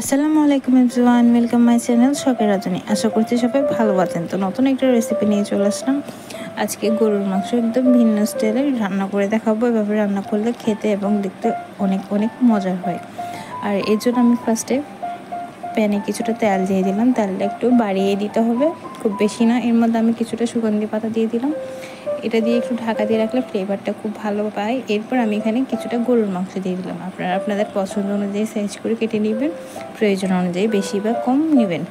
আসসালামু আলাইকুম everyone, welcome my channel শখের রাঁধুনি। আশা করছি সবাই ভালো আছেন। তো নতুন একটা রেসিপি নিয়ে চলে আসলাম। আজকে গরুর মাংস একদম ভিন্ন স্টাইলে রান্না করে দেখাবো। এভাবে রান্না করলে খেতে এবং দেখতে অনেক অনেক মজার হয়। আর এর জন্য আমি ফার্স্টে প্যানে কিছুটা তেল দিয়ে দিলাম। তেলটা একটু বাড়িয়ে দিতে হবে, খুব বেশি না। এর মধ্যে আমি কিছুটা সুগন্ধি পাতা দিয়ে দিলাম। এটা দিয়ে একটু ঢাকা দিয়ে রাখলে ফ্লেভারটা খুব ভালো পায়। এরপর আমি এখানে কিছুটা গরুর মাংস দিয়ে দিলাম। আপনারা আপনাদের পছন্দ অনুযায়ী সাইজ করে কেটে নেবেন, প্রয়োজন অনুযায়ী বেশি বা কম নেবেন।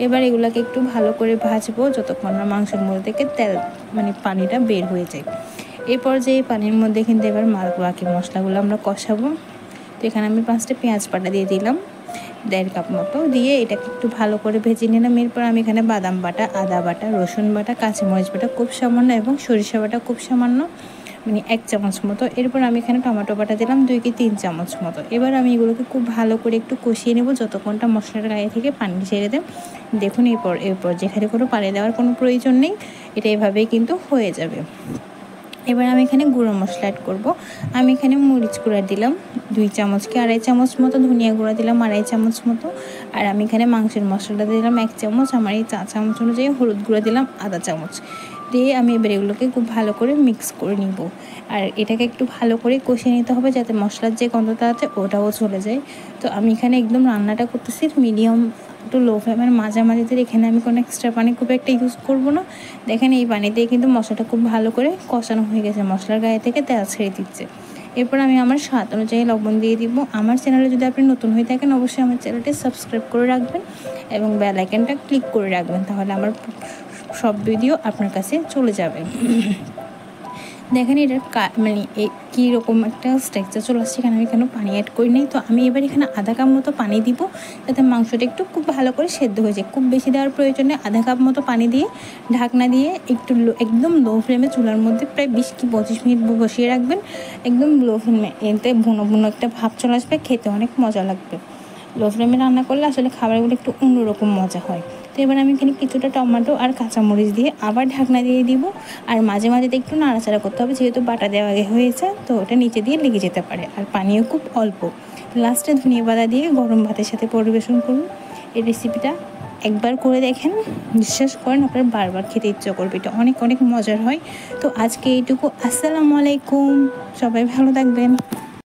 এবার এগুলোকে একটু ভালো করে ভাজবো যতক্ষণ না মাংসের মধ্যে থেকে তেল পানিটা বের হয়ে যায়। এই পর্যায়ে পানির মধ্যে কিন্তু এবার বাকি মশলাগুলো আমরা কষাবো। তো এখানে আমি 5টা পেঁয়াজ বাটা দিয়ে দিলাম, 1.5 কাপ মতো দিয়ে এটাকে একটু ভালো করে ভেজে নিলাম। এরপর আমি এখানে বাদাম বাটা, আদা বাটা, রসুন বাটা, কাঁচামরিচ বাটা খুব সামান্য এবং সরিষা বাটা খুব সামান্য, 1 চামচ মতো। এরপর আমি এখানে টমেটো বাটা দিলাম 2 কি 3 চামচ মতো। এবার আমি এগুলোকে খুব ভালো করে একটু কষিয়ে নেব যতক্ষণটা মশলার গায়ে থেকে পানি ছেড়ে দেয়। দেখুন এরপর যেখানে কোনো পানি দেওয়ার কোনো প্রয়োজন নেই, এটা এভাবেই কিন্তু হয়ে যাবে। এবার আমি এখানে গুঁড়ো মশলা অ্যাড করবো। আমি এখানে মরিচ গুঁড়া দিলাম 2 চামচ কি 2.5 চামচ মতো, ধনিয়া গুঁড়া দিলাম 2.5 চামচ মতো, আর আমি এখানে মাংসের মশলাটা দিলাম 1 চামচ। আমার এই 4 চামচ অনুযায়ী হলুদ গুঁড়া দিলাম আধা চামচ দিয়ে আমি এবার এগুলোকে খুব ভালো করে মিক্স করে নিব। আর এটাকে একটু ভালো করে কষিয়ে নিতে হবে যাতে মশলার যে গন্ধটা আছে ওটাও চলে যায়। তো আমি এখানে একদম রান্নাটা করতেছি মিডিয়াম একটু লো ফ্লেমের মাঝামাঝিতে। এখানে আমি কোনো এক্সট্রা পানি খুব একটা ইউজ করবো না। দেখেন এই পানি দিয়ে কিন্তু মশলাটা খুব ভালো করে কষানো হয়ে গেছে, মশলার গায়ে থেকে তেল ছেড়ে দিচ্ছে। এরপর আমি আমার স্বাদ অনুযায়ী লবণ দিয়ে দিব। আমার চ্যানেলে যদি আপনি নতুন হয়ে থাকেন অবশ্যই আমার চ্যানেলটি সাবস্ক্রাইব করে রাখবেন এবং বেল আইকনটা ক্লিক করে রাখবেন, তাহলে আমার সব ভিডিও আপনার কাছে চলে যাবে। দেখেন এটার এই কীরকম একটা স্ট্রাকচার চলে আসছে। এখানে আমি কেন পানি অ্যাড করি নাই। তো আমি এবার এখানে আধা কাপ মতো পানি দিব যাতে মাংসটা একটু খুব ভালো করে সেদ্ধ হয়ে যায়। খুব বেশি দেওয়ার প্রয়োজন নেই। আধা কাপ মতো পানি দিয়ে ঢাকনা দিয়ে একটু একদম লো ফ্লেমে চুলার মধ্যে প্রায় 20 কি 25 মিনিট বসিয়ে রাখবেন। একদম লো ফ্লেমে, এতে ভুনো ভুনো একটা ভাব চলে আসবে, খেতে অনেক মজা লাগবে। লো ফ্লেমে রান্না করলে আসলে খাবারগুলো একটু অন্যরকম মজা হয়। তো এবার আমি এখানে কিছুটা টমেটো আর কাঁচামরিচ দিয়ে আবার ঢাকনা দিয়ে দিব। আর মাঝে মাঝে একটু নাড়াচাড়া করতে হবে, যেহেতু বাটা দেওয়া হয়েছে তো ওটা নিচে দিয়ে লেগে যেতে পারে। আর পানিও খুব অল্প। লাস্টে ধনিয়া পাতা দিয়ে গরম ভাতের সাথে পরিবেশন করুন। এই রেসিপিটা একবার করে দেখেন, বিশ্বাস করেন আপনার বারবার খেতে ইচ্ছা করবে। এটা অনেক অনেক মজার হয়। তো আজকে এইটুকু। আসসালামু আলাইকুম, সবাই ভালো থাকবেন।